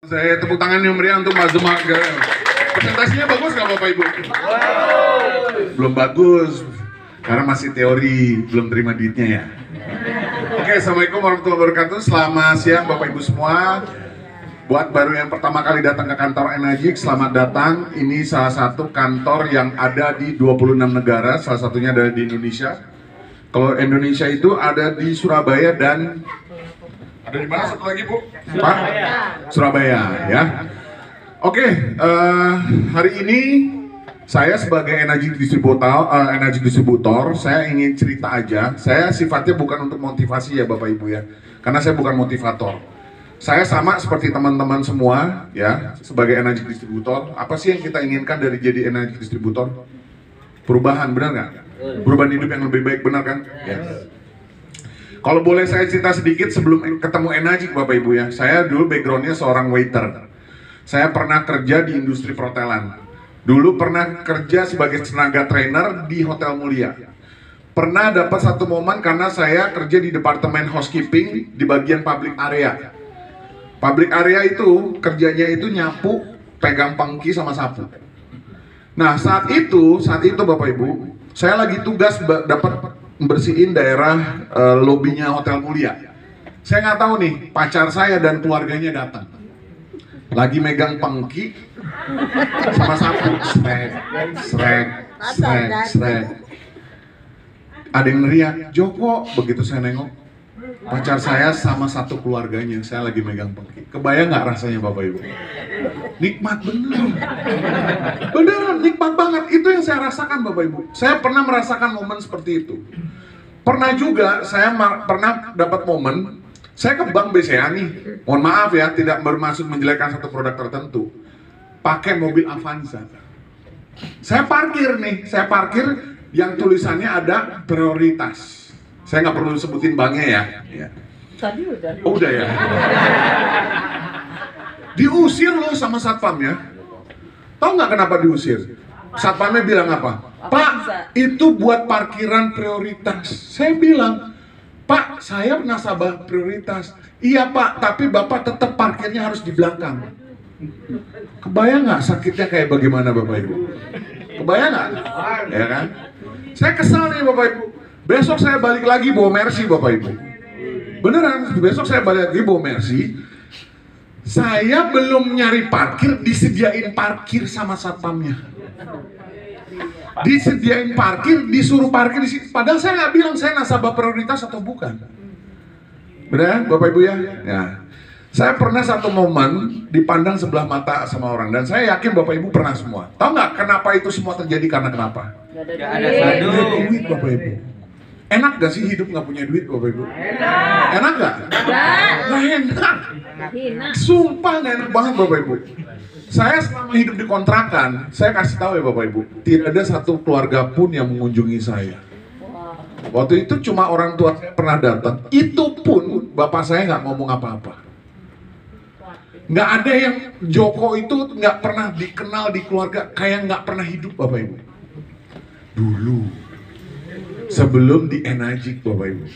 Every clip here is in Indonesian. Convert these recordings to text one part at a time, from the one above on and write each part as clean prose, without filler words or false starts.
Saya tepuk tangan yang meriah untuk Mas Zuma. Presentasinya bagus nggak Bapak Ibu? Belum bagus, karena masih teori, belum terima duitnya ya. Oke, Assalamualaikum warahmatullahi wabarakatuh. Selamat siang Bapak Ibu semua. Buat baru yang pertama kali datang ke kantor Enagic, selamat datang. Ini salah satu kantor yang ada di 26 negara, salah satunya ada di Indonesia. Kalau Indonesia itu ada di Surabaya dan ada di mana satu lagi Bu? Pak? Surabaya ya. Oke, hari ini saya sebagai energy distributor, saya ingin cerita aja. Saya sifatnya bukan untuk motivasi ya Bapak Ibu ya, karena saya bukan motivator. Saya sama seperti teman-teman semua ya, sebagai energy distributor. Apa sih yang kita inginkan dari jadi energy distributor? Perubahan, benar nggak? Perubahan hidup yang lebih baik, benar kan? Yes. Kalau boleh saya cerita sedikit sebelum ketemu Enagic Bapak Ibu ya. Saya dulu backgroundnya seorang waiter. Saya pernah kerja di industri perhotelan. Dulu pernah kerja sebagai tenaga trainer di Hotel Mulia. Pernah dapat satu momen karena saya kerja di departemen housekeeping di bagian public area. Public area itu kerjanya itu nyapu, pegang pengki sama sapu. Nah saat itu Bapak Ibu, saya lagi tugas dapat bersihin daerah lobinya Hotel Mulia. Saya nggak tahu nih, pacar saya dan keluarganya datang. Lagi megang pengki sama sapu, srek. Ada yang ngeriak, Joko. Begitu saya nengok, pacar saya sama satu keluarganya, saya lagi megang pengki. Kebayang nggak rasanya Bapak Ibu? Nikmat beneran nikmat banget. Itu yang saya rasakan Bapak Ibu. Saya pernah merasakan momen seperti itu. Pernah juga saya pernah dapat momen, saya ke bank BCA nih, mohon maaf ya, tidak bermaksud menjelekkan satu produk tertentu, pakai mobil Avanza. Saya parkir yang tulisannya ada prioritas. Saya nggak perlu sebutin banknya ya. Tadi udah. Oh, udah ya. Diusir loh sama satpamnya. Tahu nggak kenapa diusir? Satpamnya bilang apa? Pak, itu buat parkiran prioritas. Saya bilang, Pak, saya nasabah prioritas. Iya Pak, tapi Bapak tetap parkirnya harus di belakang. Kebayang nggak sakitnya kayak bagaimana Bapak Ibu? Kebayang nggak? Ya kan? Saya kesal nih Bapak Ibu. Besok saya balik lagi bawa Mercy Bapak Ibu. Beneran, besok saya balik lagi bawa Mercy. Saya belum nyari parkir, disediain parkir sama satpamnya. Disediain parkir, disuruh parkir di sini. Padahal saya nggak bilang saya nasabah prioritas atau bukan. Benar, Bapak Ibu ya? Ya. Saya pernah satu momen dipandang sebelah mata sama orang, dan saya yakin Bapak Ibu pernah semua. Tahu nggak kenapa itu semua terjadi? Karena kenapa? Gak ada duit Bapak Ibu. Enak gak sih hidup nggak punya duit Bapak Ibu? Enak gak? Nggak enak. Sumpah nggak enak banget Bapak Ibu. Saya selama hidup di kontrakan, saya kasih tahu ya Bapak Ibu, tidak ada satu keluarga pun yang mengunjungi saya. Waktu itu cuma orang tua saya pernah datang, itu pun bapak saya nggak ngomong apa-apa. Nggak ada yang Joko itu nggak pernah dikenal di keluarga, kayak nggak pernah hidup Bapak Ibu. Dulu, sebelum di Enagic Bapak Ibu.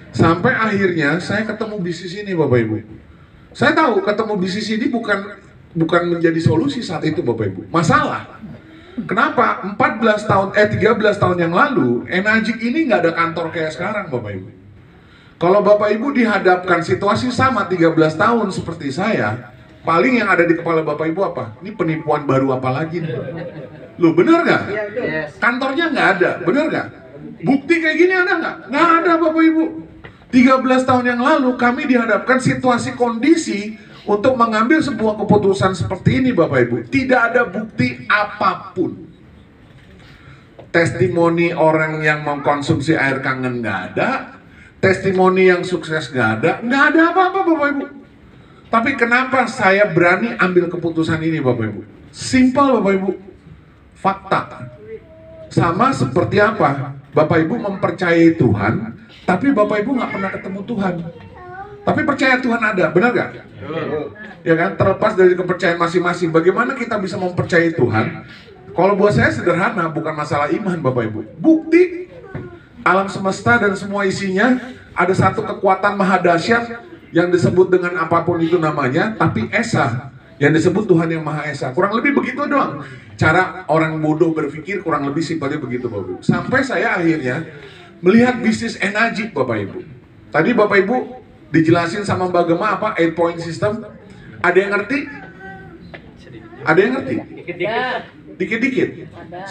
Sampai akhirnya saya ketemu bisnis ini Bapak Ibu. Saya tahu ketemu bisnis ini bukan menjadi solusi saat itu Bapak Ibu. Masalah. Kenapa? 13 tahun yang lalu Enagic ini nggak ada kantor kayak sekarang Bapak Ibu. Kalau Bapak Ibu dihadapkan situasi sama 13 tahun seperti saya, paling yang ada di kepala Bapak Ibu apa? Ini penipuan baru apa lagi nih? Loh bener nggak? Kantornya nggak ada, bener nggak? Bukti kayak gini ada nggak? Nggak ada Bapak Ibu. 13 tahun yang lalu kami dihadapkan situasi kondisi untuk mengambil sebuah keputusan seperti ini Bapak Ibu. Tidak ada bukti apapun. Testimoni orang yang mengkonsumsi air kangen nggak ada. Testimoni yang sukses nggak ada apa-apa Bapak Ibu. Tapi kenapa saya berani ambil keputusan ini Bapak Ibu? Simpel Bapak Ibu. Fakta. Sama seperti apa? Bapak Ibu mempercayai Tuhan, tapi Bapak Ibu nggak pernah ketemu Tuhan. Tapi percaya Tuhan ada, benar gak? Ya kan, terlepas dari kepercayaan masing-masing. Bagaimana kita bisa mempercayai Tuhan? Kalau buat saya sederhana, bukan masalah iman Bapak Ibu. Bukti alam semesta dan semua isinya ada satu kekuatan maha dahsyat yang disebut dengan apapun itu namanya, tapi Esa, yang disebut Tuhan yang Maha Esa. Kurang lebih begitu doang. Cara orang bodoh berpikir kurang lebih simpelnya begitu Bapak Ibu. Sampai saya akhirnya melihat bisnis energi Bapak Ibu. Tadi Bapak Ibu dijelasin sama Mbak Gema apa 8 point system. Ada yang ngerti? Ada yang ngerti? Dikit-dikit.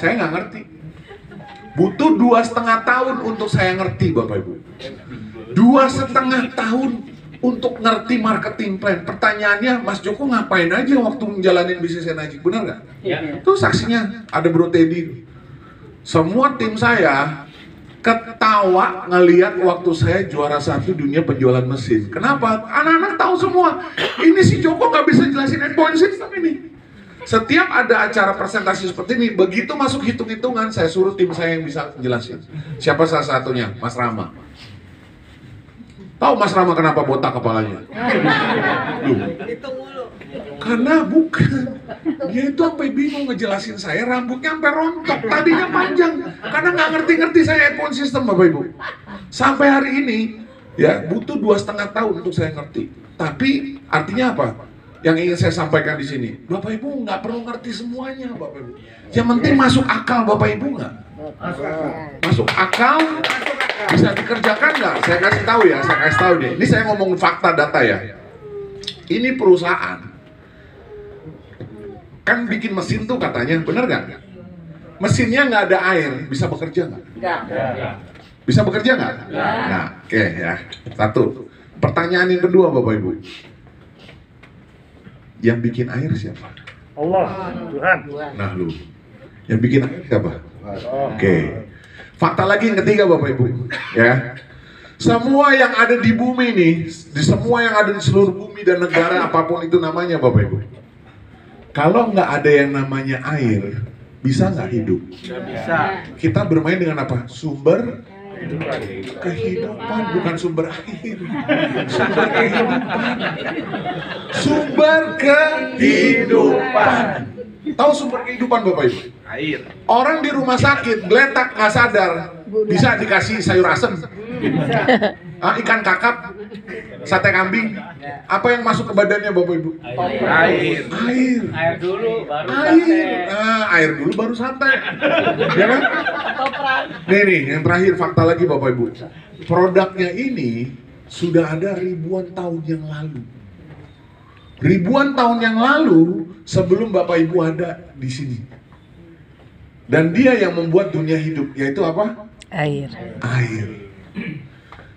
Saya nggak ngerti. Butuh 2,5 tahun untuk saya ngerti Bapak Ibu. 2,5 tahun untuk ngerti marketing plan. Pertanyaannya, Mas Joko ngapain aja waktu menjalanin bisnis energi? Benar nggak? Ya. Itu saksinya ada Bro Teddy. Semua tim saya ketawa ngelihat waktu saya juara 1 dunia penjualan mesin. Kenapa? Anak-anak tahu semua. Ini si Joko nggak bisa jelasin endpoint system ini. Setiap ada acara presentasi seperti ini, begitu masuk hitung-hitungan, saya suruh tim saya yang bisa jelasin. Siapa salah satunya? Mas Rama. Tahu Mas Rama kenapa botak kepalanya? Karena bukan. Dia itu sampai bingung ngejelasin saya, rambutnya sampai rontok, tadinya panjang. Karena nggak ngerti-ngerti saya endpoint system Bapak Ibu. Sampai hari ini, ya butuh 2,5 tahun untuk saya ngerti. Tapi artinya apa? Yang ingin saya sampaikan di sini, Bapak Ibu nggak perlu ngerti semuanya Bapak Ibu. Yang penting masuk akal Bapak Ibu nggak? Masuk akal, bisa dikerjakan nggak? Saya kasih tahu ya, saya kasih tahu deh. Ini saya ngomong fakta data ya. Ini perusahaan kan bikin mesin tuh katanya, bener nggak? Mesinnya nggak ada air, bisa bekerja nggak? Bisa bekerja nggak? Nah, oke ya. Satu. Pertanyaan yang kedua Bapak Ibu. Yang bikin air siapa? Allah, Tuhan. Nah lu. Yang bikin air siapa? Oke. Fakta lagi yang ketiga Bapak Ibu. Ya. Semua yang ada di bumi nih, di semua yang ada di seluruh bumi dan negara apapun itu namanya Bapak Ibu. Kalau nggak ada yang namanya air, bisa nggak hidup? Nggak bisa. Kita bermain dengan apa? Sumber kehidupan, bukan sumber air. Sumber kehidupan. Sumber kehidupan. Tahu sumber kehidupan Bapak Ibu? Air. Orang di rumah sakit geletak nggak sadar, bisa dikasih sayur asem, ikan kakap, sate kambing. Apa yang masuk ke badannya Bapak Ibu? Air. Air. Air dulu, baru Air. Air dulu baru sate. Ya kan? Nih, yang terakhir fakta lagi Bapak Ibu. Produknya ini sudah ada ribuan tahun yang lalu. Ribuan tahun yang lalu sebelum Bapak Ibu ada di sini. Dan dia yang membuat dunia hidup, yaitu apa? Air. Air.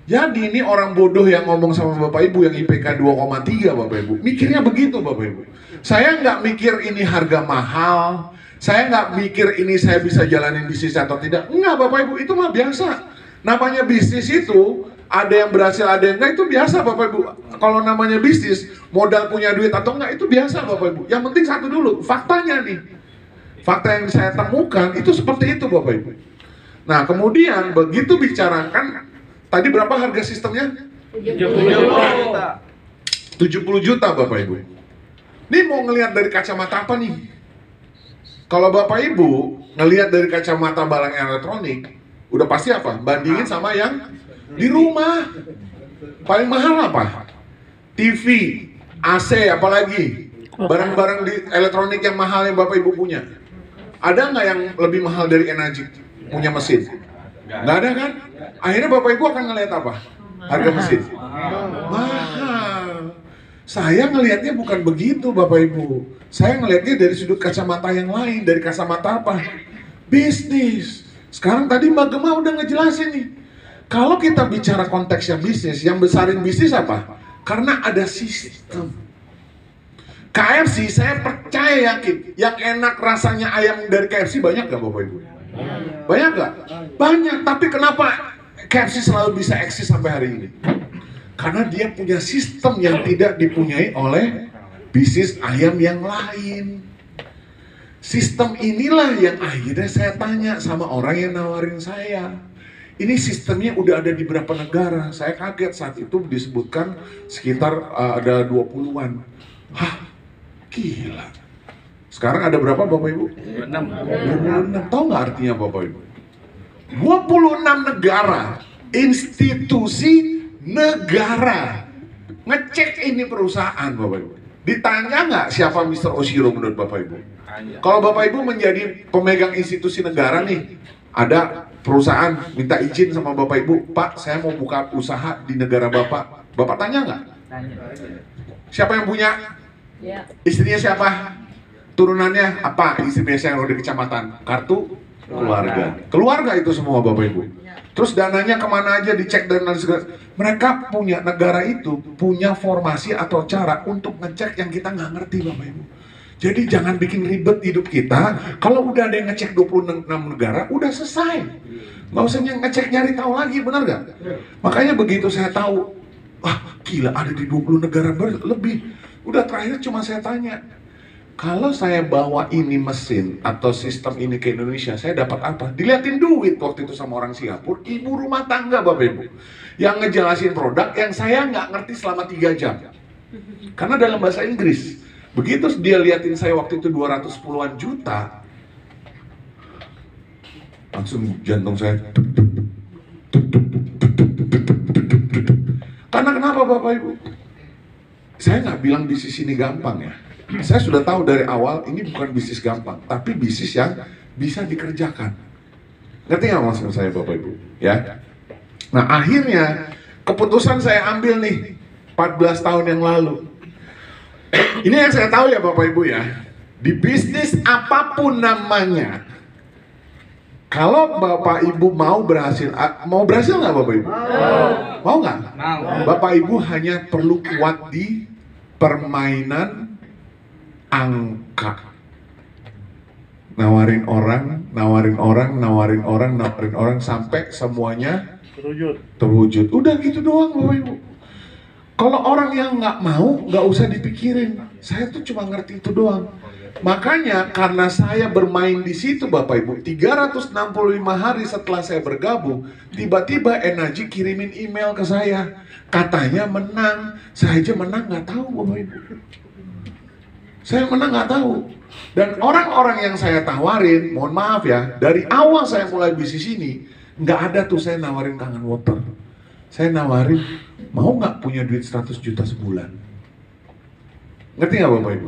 Jadi ini orang bodoh yang ngomong sama Bapak Ibu yang IPK 2,3 Bapak Ibu. Mikirnya begitu Bapak Ibu. Saya nggak mikir ini harga mahal. Saya nggak mikir ini saya bisa jalanin bisnis atau tidak. Enggak Bapak Ibu, itu mah biasa. Namanya bisnis itu, ada yang berhasil, ada yang enggak, itu biasa Bapak Ibu. Kalau namanya bisnis, modal punya duit atau enggak, itu biasa Bapak Ibu. Yang penting satu dulu, faktanya nih. Fakta yang saya temukan itu seperti itu Bapak Ibu. Nah kemudian begitu bicarakan, tadi berapa harga sistemnya? 70 juta. 70 juta Bapak Ibu. Ini mau ngelihat dari kacamata apa nih? Kalau Bapak Ibu ngelihat dari kacamata barang elektronik, udah pasti apa? Bandingin sama yang di rumah. Paling mahal apa? TV, AC, apalagi barang-barang di elektronik yang mahal yang Bapak Ibu punya. Ada nggak yang lebih mahal dari energi punya mesin? Nggak ada kan? Akhirnya Bapak Ibu akan ngelihat apa? Harga mesin. Mahal. Saya ngelihatnya bukan begitu Bapak Ibu. Saya ngelihatnya dari sudut kacamata yang lain. Dari kacamata apa? Bisnis. Sekarang tadi Mbak Gema udah ngejelasin nih. Kalau kita bicara konteksnya bisnis, yang besarin bisnis apa? Karena ada sistem. KFC saya percaya yakin, yang enak rasanya ayam dari KFC banyak gak Bapak Ibu? Banyak gak? Banyak, tapi kenapa KFC selalu bisa eksis sampai hari ini? Karena dia punya sistem yang tidak dipunyai oleh bisnis ayam yang lain. Sistem inilah yang akhirnya saya tanya sama orang yang nawarin saya. Ini sistemnya udah ada di berapa negara? Saya kaget saat itu disebutkan sekitar ada 20-an. Hah? Gila. Sekarang ada berapa Bapak Ibu? 26. Tahu nggak artinya Bapak Ibu? 26 negara, institusi negara ngecek ini perusahaan Bapak Ibu. Ditanya nggak siapa Mr. Oshiro menurut Bapak Ibu? Kalau Bapak Ibu menjadi pemegang institusi negara nih, ada perusahaan minta izin sama Bapak Ibu, Pak saya mau buka usaha di negara Bapak. Bapak tanya nggak? Siapa yang punya? Ya. Istrinya siapa? Turunannya apa? Istri biasa yang ada di kecamatan? Kartu keluarga. Keluarga itu semua Bapak Ibu. Terus dananya kemana aja dicek dan lain segala. Mereka punya, negara itu punya formasi atau cara untuk ngecek yang kita nggak ngerti Bapak Ibu. Jadi jangan bikin ribet hidup kita. Kalau udah ada yang ngecek 26 negara, udah selesai. Nggak usah ngecek nyari tahu lagi, benar nggak? Makanya begitu saya tahu, wah gila ada di 20 negara lebih. Udah terakhir cuma saya tanya, kalau saya bawa ini mesin atau sistem ini ke Indonesia, saya dapat apa? Diliatin duit waktu itu sama orang Singapura, ibu rumah tangga Bapak Ibu. Yang ngejelasin produk yang saya nggak ngerti selama 3 jam. Karena dalam bahasa Inggris. Begitu dia liatin saya waktu itu 210-an juta, langsung jantung saya. Karena kenapa Bapak Ibu? Saya nggak bilang bisnis ini gampang ya. Saya sudah tahu dari awal ini bukan bisnis gampang, tapi bisnis yang bisa dikerjakan. Ngerti nggak maksud saya Bapak Ibu? Ya. Nah akhirnya keputusan saya ambil nih 14 tahun yang lalu. Ini yang saya tahu ya Bapak Ibu ya. Di bisnis apapun namanya, kalau Bapak Ibu mau berhasil nggak Bapak Ibu? Mau nggak? Bapak Ibu hanya perlu kuat di permainan angka. Nawarin orang sampai semuanya terwujud. Udah gitu doang Bapak Ibu. Kalau orang yang nggak mau, nggak usah dipikirin. Saya tuh cuma ngerti itu doang. Makanya karena saya bermain di situ Bapak Ibu, 365 hari setelah saya bergabung, tiba-tiba Energy kirimin email ke saya. Katanya menang. Saya aja menang nggak tahu Bapak Ibu. Saya menang nggak tahu. Dan orang-orang yang saya tawarin, mohon maaf ya, dari awal saya mulai bisnis ini, nggak ada tuh saya nawarin Kangen Water. Saya nawarin, mau nggak punya duit 100 juta sebulan? Ngerti nggak Bapak Ibu?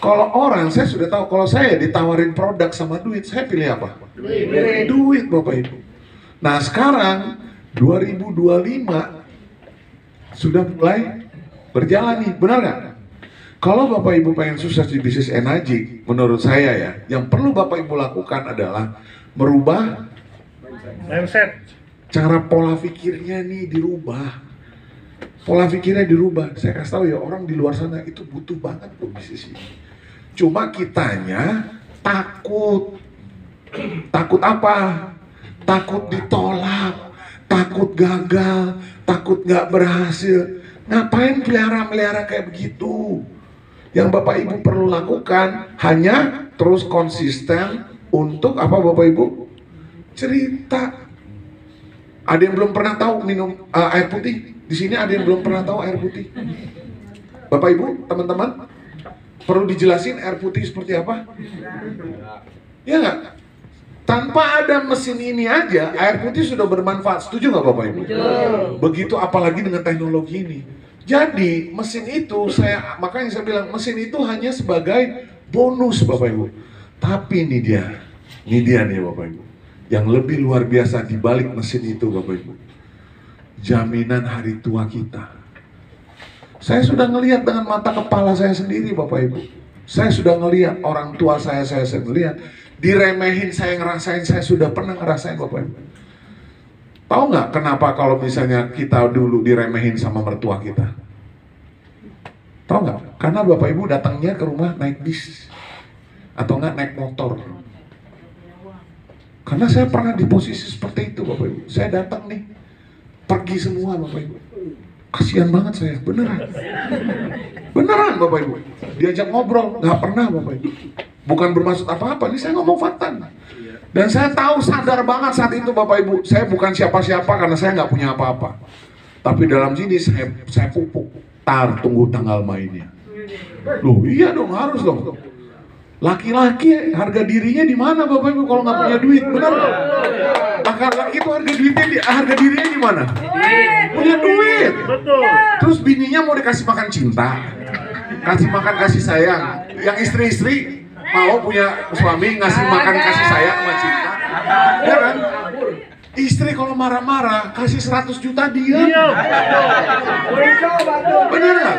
Kalau orang, saya sudah tahu, kalau saya ditawarin produk sama duit, saya pilih apa? Duit Bapak Ibu. Nah sekarang, 2025, sudah mulai berjalan nih, benar nggak? Kalau Bapak Ibu pengen sukses di bisnis energi, menurut saya ya, yang perlu Bapak Ibu lakukan adalah merubah mindset. Cara pola pikirnya nih dirubah. Pola pikirnya dirubah. Saya kasih tahu ya, orang di luar sana itu butuh banget loh bisnis ini. Cuma kitanya takut. Takut apa? Takut ditolak, takut gagal, takut nggak berhasil. Ngapain pelihara-melihara kayak begitu? Yang Bapak Ibu perlu lakukan hanya terus konsisten untuk apa Bapak Ibu? Cerita. Ada yang belum pernah tahu minum air putih? Di sini ada yang belum pernah tahu air putih? Bapak Ibu, teman-teman, perlu dijelasin air putih seperti apa? Ya nggak? Tanpa ada mesin ini aja, air putih sudah bermanfaat. Setuju nggak Bapak Ibu? Begitu apalagi dengan teknologi ini. Jadi mesin itu makanya saya bilang mesin itu hanya sebagai bonus Bapak Ibu. Tapi ini dia nih Bapak Ibu. Yang lebih luar biasa di balik mesin itu Bapak Ibu, jaminan hari tua kita. Saya sudah ngelihat dengan mata kepala saya sendiri Bapak Ibu. Saya sudah ngelihat orang tua saya ngelihat diremehin, saya ngerasain, saya sudah pernah ngerasain Bapak Ibu. Tahu nggak kenapa kalau misalnya kita dulu diremehin sama mertua kita? Tahu nggak? Karena Bapak Ibu datangnya ke rumah naik bis atau nggak naik motor. Karena saya pernah di posisi seperti itu Bapak Ibu. Saya datang nih, pergi semua Bapak Ibu. Kasihan banget saya, beneran. Beneran Bapak Ibu. Diajak ngobrol, nggak pernah Bapak Ibu. Bukan bermaksud apa-apa, ini saya ngomong fakta. Dan saya tahu, sadar banget saat itu Bapak Ibu, saya bukan siapa-siapa karena saya nggak punya apa-apa. Tapi dalam sini saya pupuk. Tunggu tanggal mainnya. Loh iya dong, harus dong. Laki-laki harga dirinya di mana Bapak Ibu kalau nggak punya duit? Benar nggak? Laki-laki itu harga dirinya di mana? Punya duit. Betul. Terus bininya mau dikasih makan cinta, kasih makan kasih sayang. Yang istri-istri mau punya suami ngasih makan kasih sayang sama cinta, ya kan? Istri kalau marah-marah kasih 100 juta diam. Bener nggak?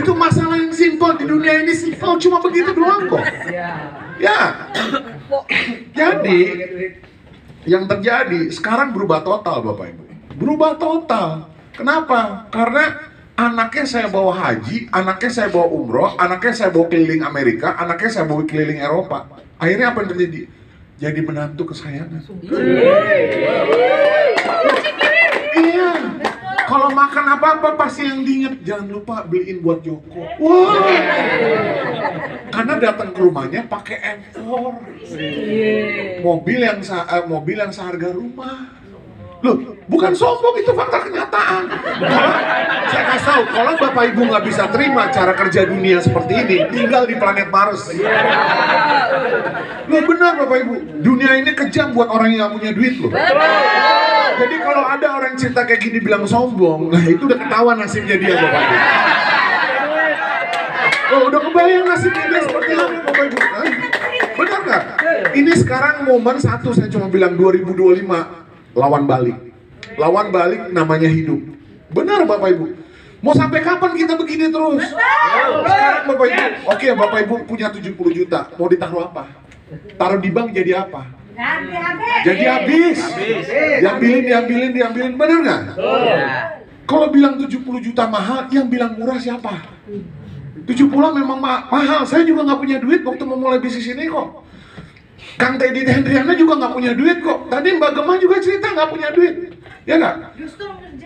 Itu masalah yang simpel di dunia ini, simpel cuma begitu doang kok. Ya. Jadi yang terjadi sekarang berubah total Bapak Ibu. Berubah total. Kenapa? Karena anaknya saya bawa haji, anaknya saya bawa umroh, anaknya saya bawa keliling Amerika, anaknya saya bawa keliling Eropa. Akhirnya apa yang terjadi? Jadi menantu kesayangan. Iya. Kalau makan apa-apa pasti yang diinget, jangan lupa beliin buat Joko. Wah. Karena datang ke rumahnya pakai M4. Mobil yang seharga rumah. Loh, bukan sombong, itu fakta kenyataan. Saya kasih tahu, kalau Bapak Ibu nggak bisa terima cara kerja dunia seperti ini, tinggal di planet Mars. Loh benar Bapak Ibu, dunia ini kejam buat orang yang nggak punya duit loh. Jadi kalau ada orang cerita kayak gini bilang sombong, nah itu udah ketahuan nasibnya dia Bapak Ibu. Oh, udah kebayang nasibnya dia seperti apa Bapak Ibu? Benar nggak? Ini sekarang momen satu, saya cuma bilang 2025. Lawan balik namanya hidup. Benar Bapak Ibu. Mau sampai kapan kita begini terus? Sekarang Bapak Ibu, oke Bapak Ibu punya 70 juta, mau ditaruh apa? Taruh di bank jadi apa? Jadi habis. Diambilin, benar nggak? Kalau bilang 70 juta mahal, yang bilang murah siapa? 70 memang mahal, saya juga nggak punya duit waktu mau mulai bisnis ini kok. Kang Teddy Hendriana juga nggak punya duit kok. Tadi Mbak Gemma juga cerita nggak punya duit, ya nggak?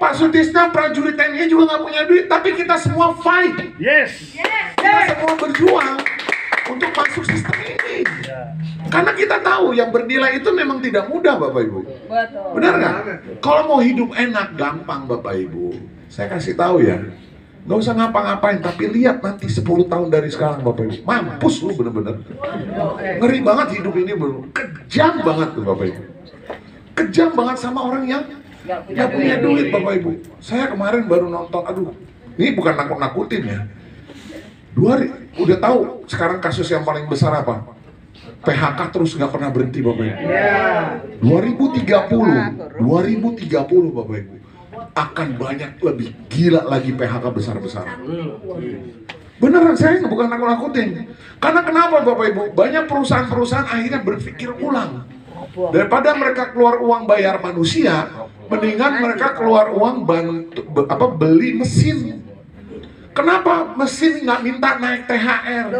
Pak Sutisna prajurit TNI juga nggak punya duit, tapi kita semua fight. Yes. Kita semua berjuang untuk masuk sistem ini. Karena kita tahu yang bernilai itu memang tidak mudah Bapak Ibu. Benar nggak? Kalau mau hidup enak gampang Bapak Ibu. Saya kasih tahu ya. Gak usah ngapa-ngapain, tapi lihat nanti 10 tahun dari sekarang Bapak Ibu. Mampus lu bener-bener. Ngeri banget hidup ini bro. Kejam banget tuh Bapak Ibu. Kejam banget sama orang yang gak punya duit Bapak Ibu. Saya kemarin baru nonton, aduh. Ini bukan nakut-nakutin ya. Udah tahu sekarang kasus yang paling besar apa? PHK terus gak pernah berhenti Bapak Ibu. 2030 Bapak Ibu. Akan banyak lebih gila lagi PHK besar-besaran. Beneran, saya bukan nakut-nakutin. Karena kenapa Bapak Ibu? Banyak perusahaan-perusahaan akhirnya berpikir ulang. Daripada mereka keluar uang bayar manusia, mendingan mereka keluar uang beli mesin. Kenapa mesin nggak minta naik THR?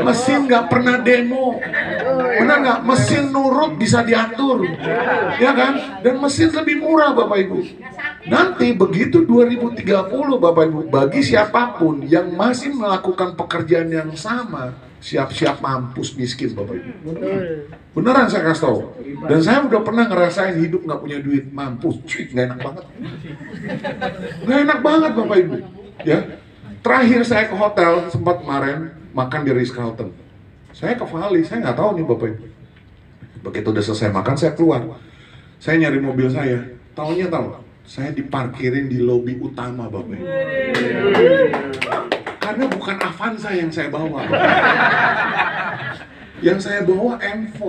Mesin nggak pernah demo. Benar nggak? Mesin nurut bisa diatur, ya kan? Dan mesin lebih murah Bapak Ibu. Nanti begitu 2030 Bapak Ibu, bagi siapapun yang masih melakukan pekerjaan yang sama, siap-siap mampus miskin Bapak Ibu. Beneran saya kasih tahu. Dan saya udah pernah ngerasain hidup nggak punya duit, mampus, cuy, nggak enak banget. Nggak enak banget Bapak Ibu. Ya, terakhir saya ke hotel sempat kemarin makan di Ritz-Carlton. Saya ke Bali, saya nggak tahu nih Bapak Ibu. Begitu udah selesai makan, saya keluar. Saya nyari mobil saya. Taunya tahu, saya diparkirin di lobi utama Bapak Ibu. Karena bukan Avanza yang saya bawa. Yang saya bawa M4,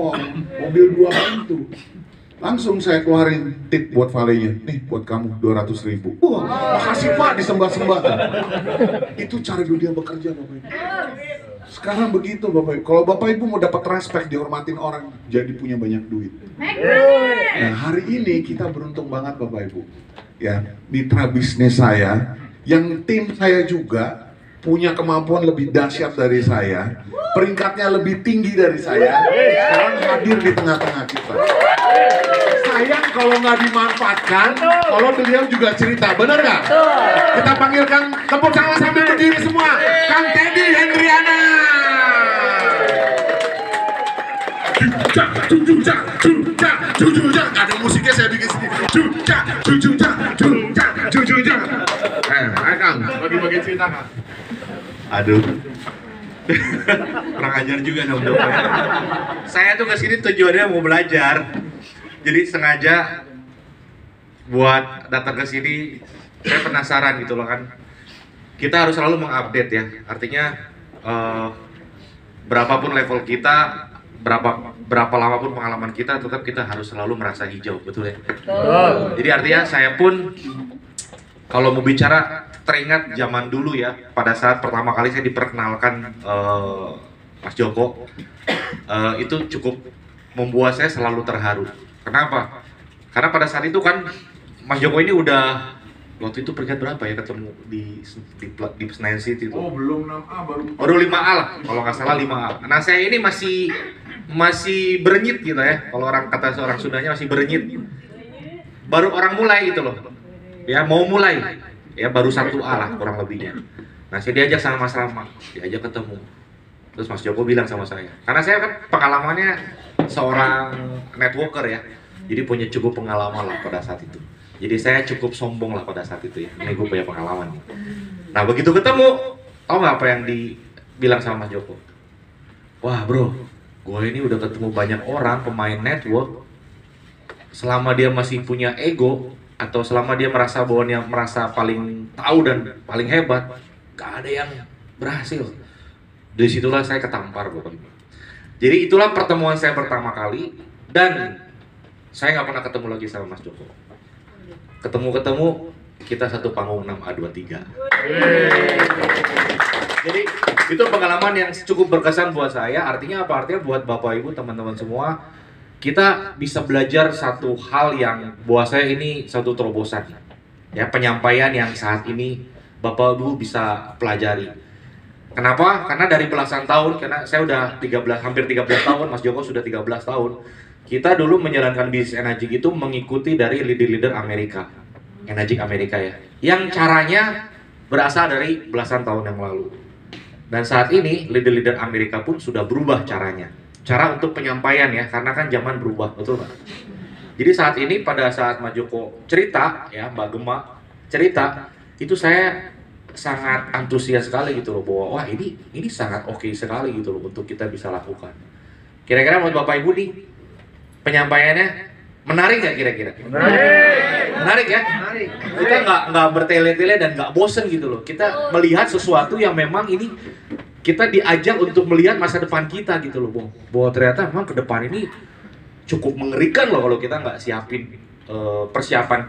mobil 2 pintu. Langsung saya keluarin tip buat valenya. Nih buat kamu 200.000. Wah, makasih Pak, disembah-sembah. Itu cara dunia bekerja Bapak Ibu. Sekarang begitu Bapak Ibu. Kalau Bapak Ibu mau dapat respect, dihormatin orang, jadi punya banyak duit. Nah hari ini kita beruntung banget Bapak Ibu. Ya, mitra bisnis saya, yang tim saya juga punya kemampuan lebih dahsyat dari saya, peringkatnya lebih tinggi dari saya, sekarang hadir di tengah-tengah kita. Sayang kalau nggak dimanfaatkan, kalau beliau juga cerita, bener nggak? Kita panggilkan, tepuk tangan sambil berdiri semua, Kang Teddy Hendriana. Jujak, ada musiknya saya bikin sendiri. Jujak. Ayo Kang, bagi-bagi cerita Kang. Aduh, Kurang ajar juga dong Joko ya. Saya tuh kesini tujuannya mau belajar. Jadi sengaja buat datang ke sini, saya penasaran gitu loh kan. Kita harus selalu mengupdate ya. Artinya berapapun level kita, berapa lama pun pengalaman kita, tetap kita harus selalu merasa hijau, betul ya? Betul. Jadi artinya saya pun kalau mau bicara teringat zaman dulu ya, pada saat pertama kali saya diperkenalkan Mas Joko, itu cukup membuat saya selalu terharu. Kenapa? Karena pada saat itu kan Mas Joko ini udah waktu itu peringkat berapa ya ketemu di Senayan City itu? Oh, belum 6A, Baru 5A lah, kalau nggak salah 5A. Nah saya ini masih berenyit gitu ya, kalau orang kata seorang Sundanya masih berenyit. Baru orang mulai gitu loh, ya mau mulai, ya baru 1A lah kurang lebihnya. Nah saya diajak sama Mas Rama, diajak ketemu. Terus Mas Joko bilang sama saya, karena saya kan pengalamannya seorang networker ya, jadi punya cukup pengalaman lah pada saat itu. Jadi saya cukup sombong lah pada saat itu ya, ini gue punya pengalaman. Nah begitu ketemu, tau nggak apa yang dibilang sama Mas Joko? Wah bro, gue ini udah ketemu banyak orang pemain network. Selama dia masih punya ego atau selama dia merasa bahwa dia merasa paling tahu dan paling hebat, gak ada yang berhasil. Dari situlah saya ketampar pokoknya. Jadi itulah pertemuan saya pertama kali dan saya nggak pernah ketemu lagi sama Mas Joko. Ketemu kita satu panggung 6A23. Jadi itu pengalaman yang cukup berkesan buat saya. Artinya apa? Artinya buat Bapak Ibu teman-teman semua, kita bisa belajar satu hal yang buat saya ini satu terobosan. Ya, penyampaian yang saat ini Bapak Ibu bisa pelajari. Kenapa? Karena dari belasan tahun, karena saya udah hampir 13 tahun, Mas Joko sudah 13 tahun. Kita dulu menjalankan bisnis Enagic itu mengikuti dari leader-leader Amerika. Enagic Amerika ya. Yang caranya berasal dari belasan tahun yang lalu. Dan saat ini leader-leader Amerika pun sudah berubah caranya. Cara untuk penyampaian ya, karena kan zaman berubah, betul Pak? Jadi saat ini pada saat Mas Joko cerita ya, Mbak Gemma cerita, itu saya sangat antusias sekali gitu loh, bahwa wah ini sangat oke sekali gitu loh untuk kita bisa lakukan. Kira-kira buat Bapak Ibu nih, penyampaiannya menarik nggak kira-kira? Menarik ya? Kita nggak bertele-tele dan nggak bosen gitu loh. Kita melihat sesuatu yang memang ini kita diajak untuk melihat masa depan kita gitu loh, bahwa ternyata memang ke depan ini cukup mengerikan loh kalau kita nggak siapin persiapan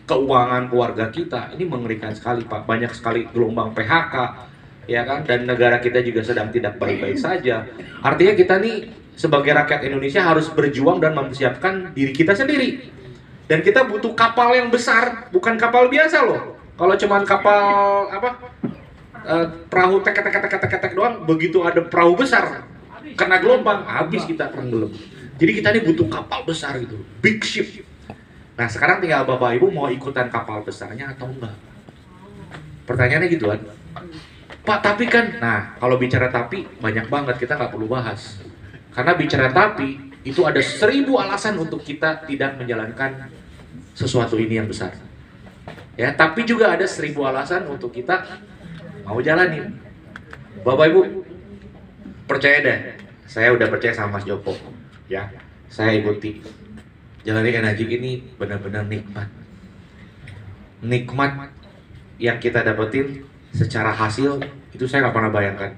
keuangan keluarga kita. Ini mengerikan sekali Pak, banyak sekali gelombang PHK ya kan, dan negara kita juga sedang tidak baik-baik saja. Artinya kita nih sebagai rakyat Indonesia harus berjuang dan mempersiapkan diri kita sendiri. Dan kita butuh kapal yang besar, bukan kapal biasa loh. Kalau cuman kapal perahu tek doang, begitu ada perahu besar kena gelombang habis kita tenggelam. Jadi kita ini butuh kapal besar gitu, big ship. Nah sekarang tinggal Bapak Ibu mau ikutan kapal besarnya atau enggak? Pertanyaannya gitu kan. Pak tapi kan, nah kalau bicara tapi banyak banget, kita nggak perlu bahas. Karena bicara tapi itu ada 1000 alasan untuk kita tidak menjalankan sesuatu ini yang besar. Ya, tapi juga ada 1000 alasan untuk kita mau jalanin. Bapak Ibu, percaya deh, saya udah percaya sama Mas Joko. Ya, saya ikuti. Jalanin Enagic ini benar-benar nikmat. Nikmat yang kita dapetin secara hasil itu saya nggak pernah bayangkan.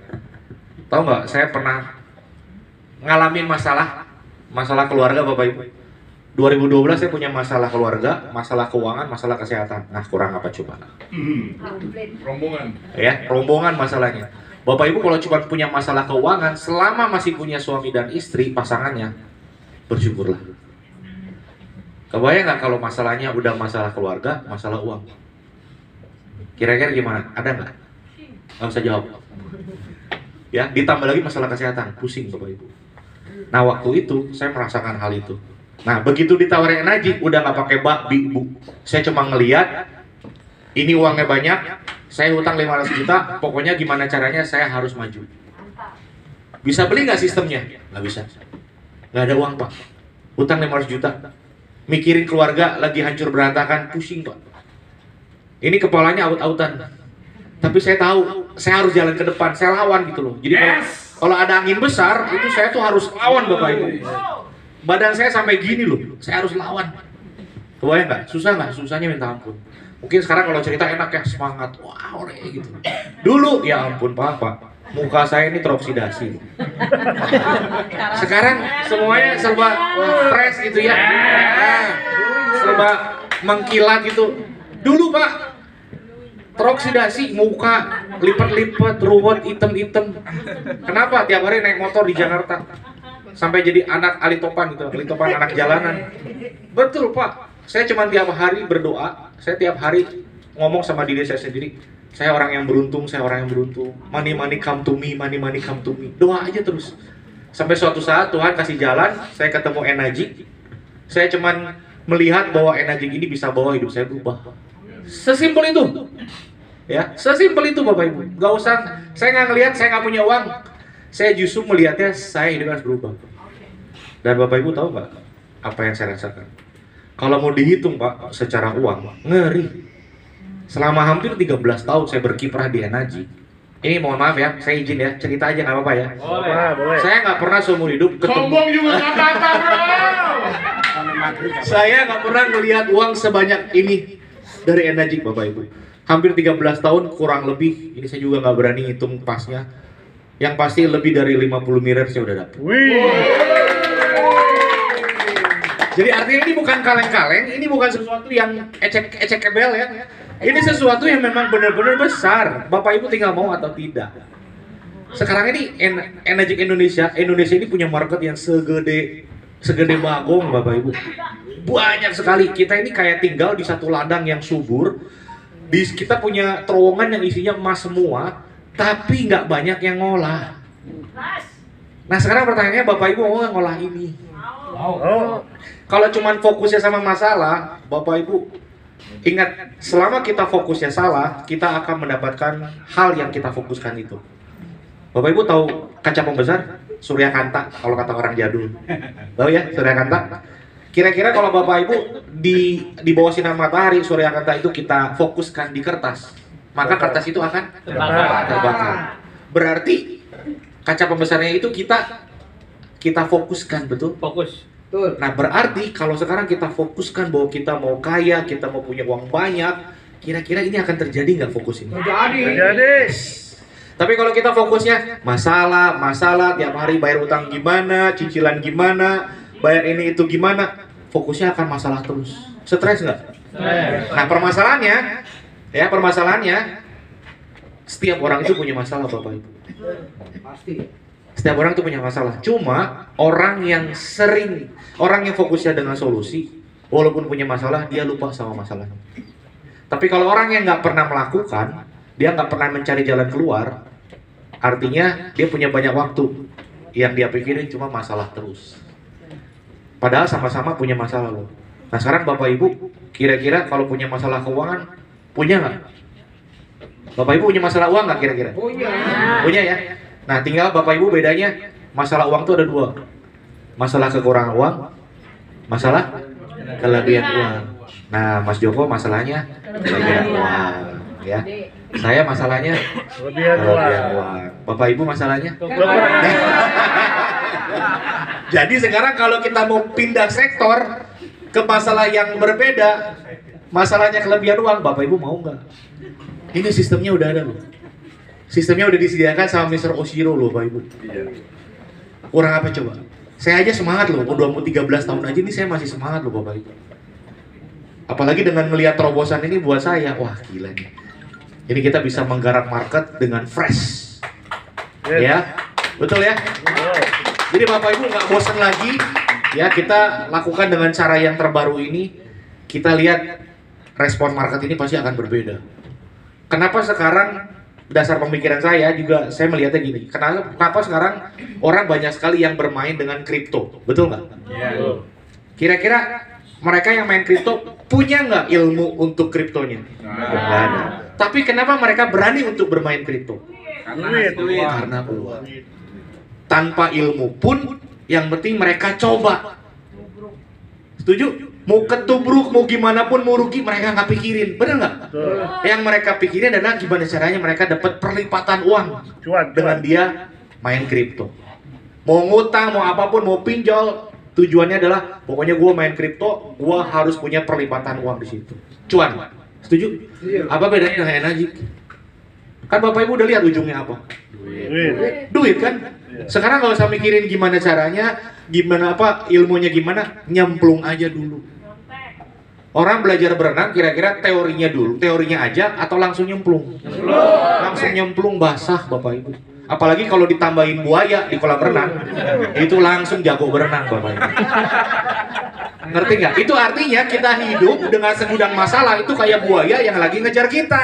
Tahu nggak? Saya pernah ngalamin masalah keluarga Bapak Ibu. 2012 saya punya masalah keluarga, masalah keuangan, masalah kesehatan. Nah kurang apa coba? Rombongan. Ya, rombongan masalahnya. Bapak Ibu kalau cuma punya masalah keuangan, selama masih punya suami dan istri, pasangannya, bersyukurlah. Kebayang nggak kalau masalahnya udah masalah keluarga, masalah uang? Kira-kira gimana? Ada nggak? Nggak usah jawab. Ya, ditambah lagi masalah kesehatan, pusing Bapak Ibu. Nah waktu itu saya merasakan hal itu. Nah begitu ditawarin Enagic, udah nggak pakai Bu. Saya cuma ngelihat, ini uangnya banyak, saya hutang 500 juta, pokoknya gimana caranya saya harus maju. Bisa beli nggak sistemnya? Nggak bisa. Nggak ada uang Pak. Hutang 500 juta. Mikirin keluarga lagi hancur berantakan, pusing Pak. Ini kepalanya aut-autan. Tapi saya tahu, saya harus jalan ke depan, saya lawan gitu loh. Jadi kalau ada angin besar, itu saya tuh harus lawan Bapak Ibu. Badan saya sampai gini loh, saya harus lawan. Kebayang nggak? Susah nggak? Susahnya minta ampun. Mungkin sekarang kalau cerita enak ya, semangat, wow gitu. Dulu, ya ampun Pak, muka saya ini teroksidasi. Sekarang semuanya serba fresh gitu ya, serba mengkilat gitu. Dulu Pak, teroksidasi, muka lipat-lipat, ruwet, hitam-hitam. Kenapa? Tiap hari naik motor di Jakarta, sampai jadi anak alitopan gitu, alitopan anak jalanan. Betul Pak. Saya cuma tiap hari berdoa, saya tiap hari ngomong sama diri saya sendiri, saya orang yang beruntung, saya orang yang beruntung. Money money come to me, money money come to me. Doa aja terus. Sampai suatu saat Tuhan kasih jalan, saya ketemu energi. Saya cuman melihat bahwa energi ini bisa bawa hidup saya berubah. Sesimpel itu. Ya, sesimpel itu Bapak Ibu. Gak usah, saya nggak ngelihat, saya nggak punya uang. Saya justru melihatnya saya hidup harus berubah. Dan Bapak Ibu tahu nggak apa yang saya rasakan? Kalau mau dihitung Pak, secara uang, ngeri. Selama hampir 13 tahun saya berkiprah di energi. Ini mohon maaf ya, saya izin ya, cerita aja nggak apa-apa ya. Boleh. Saya nggak pernah seumur hidup ketemu. Sombong juga nggak apa-apa bro. Saya nggak pernah melihat uang sebanyak ini dari energi Bapak Ibu. Hampir 13 tahun kurang lebih, ini saya juga nggak berani hitung pasnya. Yang pasti lebih dari 50 miliar saya udah dapat. Jadi artinya ini bukan kaleng-kaleng, ini bukan sesuatu yang ecek-ecekebel ya. Ini sesuatu yang memang benar-benar besar. Bapak Ibu tinggal mau atau tidak. Sekarang ini energi Indonesia ini punya market yang segede bagong Bapak Ibu. Banyak sekali. Kita ini kayak tinggal di satu ladang yang subur. Kita punya terowongan yang isinya emas semua, tapi nggak banyak yang ngolah. Nah sekarang pertanyaannya Bapak Ibu mau nggak ngolah ini? Kalau cuman fokusnya sama masalah, Bapak Ibu ingat, selama kita fokusnya salah, kita akan mendapatkan hal yang kita fokuskan itu. Bapak Ibu tahu kaca pembesar Surya Kanta kalau kata orang jadul? Tahu ya Surya Kanta? Kira-kira kalau Bapak Ibu di bawah sinar matahari Surya Kanta itu kita fokuskan di kertas, maka kertas itu akan terbakar. Berarti kaca pembesarnya itu kita fokuskan, betul? Fokus. Nah berarti kalau sekarang kita fokuskan bahwa kita mau kaya, kita mau punya uang banyak, kira-kira ini akan terjadi nggak fokus ini? Terjadi. Tapi kalau kita fokusnya masalah, tiap hari bayar utang gimana, cicilan gimana, bayar ini itu gimana, fokusnya akan masalah terus. Stres nggak? Nah permasalahannya, setiap orang itu punya masalah Bapak Ibu. Pasti. Setiap orang itu punya masalah. Cuma orang yang fokusnya dengan solusi, walaupun punya masalah, dia lupa sama masalahnya. Tapi kalau orang yang nggak pernah melakukan, dia nggak pernah mencari jalan keluar, artinya dia punya banyak waktu. Yang dia pikirin cuma masalah terus. Padahal sama-sama punya masalah loh. Nah sekarang Bapak Ibu, kira-kira kalau punya masalah keuangan, punya nggak? Bapak Ibu punya masalah uang nggak kira-kira? Punya ya? Nah tinggal Bapak Ibu bedanya, masalah uang itu ada dua. Masalah kekurangan uang, masalah kelebihan uang. Nah Mas Joko masalahnya kelebihan uang ya. Saya masalahnya kelebihan uang. Bapak Ibu masalahnya? Jadi sekarang kalau kita mau pindah sektor ke masalah yang berbeda, masalahnya kelebihan uang, Bapak Ibu mau nggak? Ini sistemnya udah ada loh. Sistemnya udah disediakan sama Mr. Oshiro loh Bapak Ibu. Kurang apa coba? Saya aja semangat loh, udah mau 13 tahun aja ini saya masih semangat loh Bapak Ibu. Apalagi dengan melihat terobosan ini buat saya, wah gila nih. Jadi kita bisa menggarap market dengan fresh. Ya, betul ya? Jadi Bapak Ibu nggak bosan lagi, ya kita lakukan dengan cara yang terbaru ini. Kita lihat respon market ini pasti akan berbeda. Kenapa sekarang dasar pemikiran saya juga saya melihatnya gini. Kenapa sekarang orang banyak sekali yang bermain dengan kripto, betul nggak? Kira-kira mereka yang main kripto punya nggak ilmu untuk kriptonya? Nggak ada. Tapi kenapa mereka berani untuk bermain kripto? Karena peluang. Tanpa ilmu pun, yang penting mereka coba. Setuju? Mau ketubruk, mau gimana pun, mau rugi, mereka nggak pikirin, bener nggak? Betul. Yang mereka pikirin adalah gimana caranya mereka dapat perlipatan uang Cuan. dengan dia main kripto. Mau ngutang, mau apapun, mau pinjol, tujuannya adalah pokoknya gue main kripto, gue harus punya perlipatan uang di situ. Cuan, setuju? Apa bedanya dengan energi? Kan Bapak Ibu udah lihat ujungnya apa? Duit. Duit kan? Sekarang nggak usah mikirin gimana caranya, gimana apa ilmunya gimana, nyemplung aja dulu. Orang belajar berenang kira-kira teorinya dulu, teorinya aja atau langsung nyemplung? Langsung nyemplung basah Bapak Ibu. Apalagi kalau ditambahin buaya di kolam renang, itu langsung jago berenang Bapak Ibu. Ngerti nggak? Itu artinya kita hidup dengan segudang masalah itu kayak buaya yang lagi ngejar kita.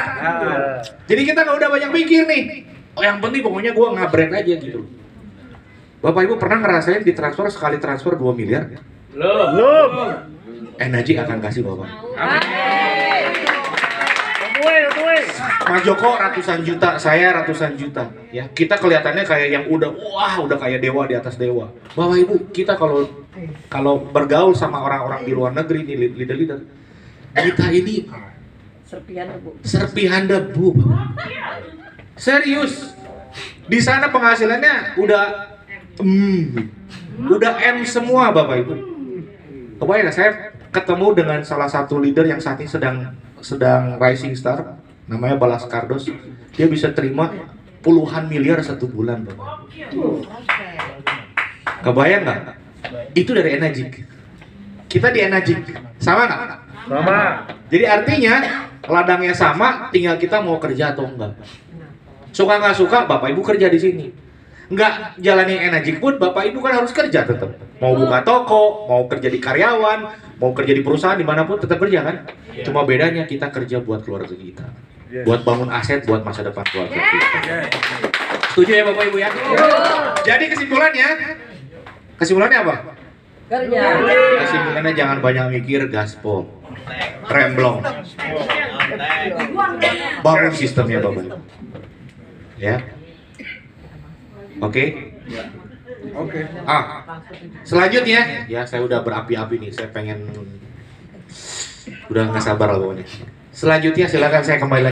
Jadi kita nggak udah banyak mikir nih. Oh, yang penting pokoknya gue ngabret aja gitu. Bapak Ibu pernah ngerasain ditransfer sekali transfer 2 miliar? Belum. Energi akan kasih Bapak. Tuai. Mas Joko ratusan juta, saya ratusan juta. Ya, kita kelihatannya kayak yang udah kayak dewa di atas dewa. Bapak Ibu, kita kalau bergaul sama orang-orang di luar negeri nih, leader-leader, kita ini serpihan debu. Serius. Di sana penghasilannya udah M semua Bapak Ibu. Kebayang saya ketemu dengan salah satu leader yang saat ini sedang rising star, namanya Balas Kardos. Dia bisa terima puluhan miliar satu bulan Bapak. Kebayang nggak? Itu dari Energik. Kita di Energik, sama nggak? Sama. Jadi artinya ladangnya sama, tinggal kita mau kerja atau enggak. Suka nggak suka, Bapak Ibu kerja di sini. Nggak jalani Energik pun, Bapak Ibu kan harus kerja tetap. Mau buka toko, mau kerja di karyawan, mau kerja di perusahaan dimanapun tetap kerja kan. Cuma bedanya kita kerja buat keluarga kita, buat bangun aset buat masa depan keluarga kita. Setuju ya Bapak Ibu ya? Jadi kesimpulannya apa? Kerja. Kesimpulannya jangan banyak mikir, gaspol, remblong, bangun sistemnya Bapak Ibu. Ya, oke. Selanjutnya, ya saya udah berapi-api nih, saya pengen udah nggak sabar lah pokoknya. Selanjutnya silakan saya kembali lagi.